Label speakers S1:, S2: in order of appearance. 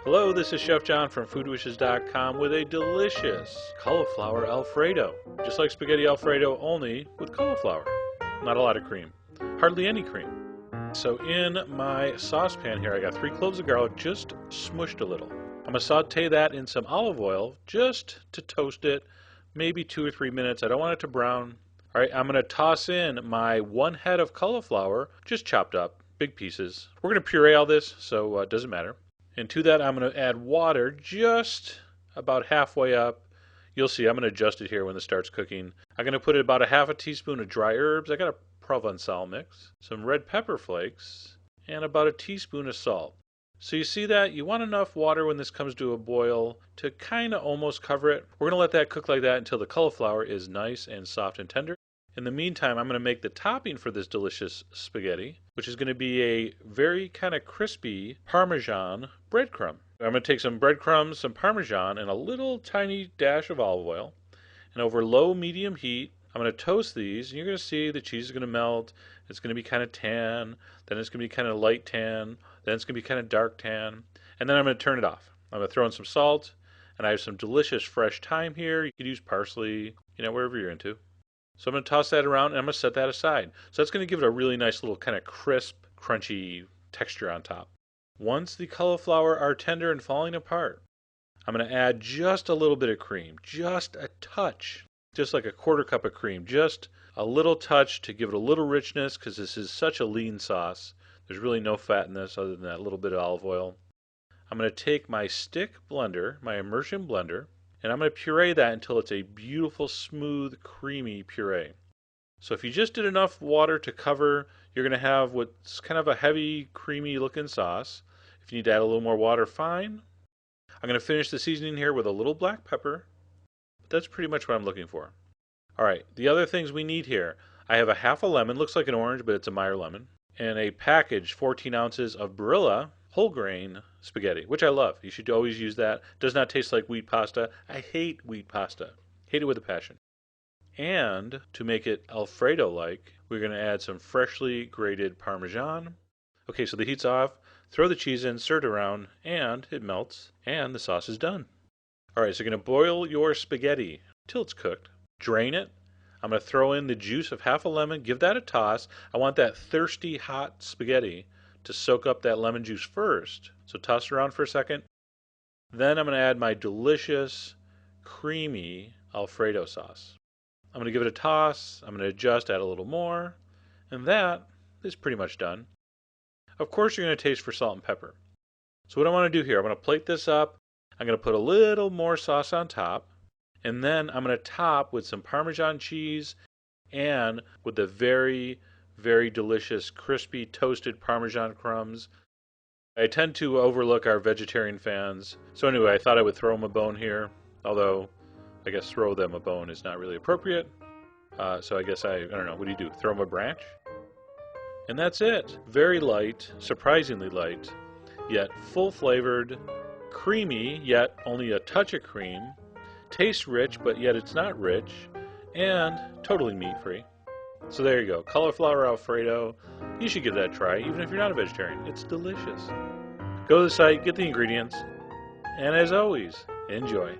S1: Hello, this is Chef John from foodwishes.com with a delicious cauliflower Alfredo. Just like spaghetti Alfredo, only with cauliflower. Not a lot of cream. Hardly any cream. So in my saucepan here, I got 3 cloves of garlic just smushed a little. I'm going to saute that in some olive oil just to toast it, maybe 2 or 3 minutes. I don't want it to brown. All right, I'm going to toss in my 1 head of cauliflower, just chopped up, big pieces. We're going to puree all this, so it doesn't matter. And to that, I'm going to add water just about halfway up. You'll see, I'm going to adjust it here when this starts cooking. I'm going to put about a half a teaspoon of dry herbs. I got a Provençal mix, some red pepper flakes, and about a teaspoon of salt. So you see that? You want enough water when this comes to a boil to kind of almost cover it. We're going to let that cook like that until the cauliflower is nice and soft and tender. In the meantime, I'm going to make the topping for this delicious spaghetti, which is going to be a very kind of crispy Parmesan breadcrumb. I'm going to take some breadcrumbs, some Parmesan, and a little tiny dash of olive oil. And over low-medium heat, I'm going to toast these. And you're going to see the cheese is going to melt. It's going to be kind of tan. Then it's going to be kind of light tan. Then it's going to be kind of dark tan. And then I'm going to turn it off. I'm going to throw in some salt. And I have some delicious fresh thyme here. You could use parsley, wherever you're into. So I'm going to toss that around and I'm going to set that aside. So that's going to give it a really nice little kind of crisp, crunchy texture on top. Once the cauliflower are tender and falling apart, I'm going to add just a little bit of cream, just a touch, just like a 1/4 cup of cream, just a little touch to give it a little richness because this is such a lean sauce. There's really no fat in this other than that little bit of olive oil. I'm going to take my stick blender, my immersion blender, and I'm going to puree that until it's a beautiful, smooth, creamy puree. So if you just did enough water to cover, you're going to have what's kind of a heavy, creamy looking sauce. If you need to add a little more water, fine. I'm going to finish the seasoning here with a little black pepper. But that's pretty much what I'm looking for. All right, the other things we need here. I have a half a lemon, looks like an orange, but it's a Meyer lemon. And a package, 14 ounces of Barilla whole grain spaghetti, which I love. You should always use that. Does not taste like wheat pasta. I hate wheat pasta. Hate it with a passion. And to make it Alfredo-like, we're going to add some freshly grated Parmesan. Okay, so the heat's off. Throw the cheese in, stir it around, and it melts, and the sauce is done. All right, so you're going to boil your spaghetti till it's cooked. Drain it. I'm going to throw in the juice of half a lemon. Give that a toss. I want that thirsty, hot spaghetti to soak up that lemon juice first. So toss it around for a second. Then I'm going to add my delicious, creamy Alfredo sauce. I'm going to give it a toss. I'm going to adjust, add a little more. And that is pretty much done. Of course, you're going to taste for salt and pepper. So what I want to do here, I'm going to plate this up. I'm going to put a little more sauce on top. And then I'm going to top with some Parmesan cheese and with the very delicious crispy toasted Parmesan crumbs. I tend to overlook our vegetarian fans. So anyway, I thought I would throw them a bone here. Although, I guess throw them a bone is not really appropriate. So I guess I don't know, what do? Throw them a branch? And that's it. Very light, surprisingly light, yet full flavored, creamy, yet only a touch of cream. Tastes rich, but yet it's not rich. And totally meat-free. So there you go, cauliflower Alfredo. You should give that a try, even if you're not a vegetarian. It's delicious. Go to the site, get the ingredients, and as always, enjoy.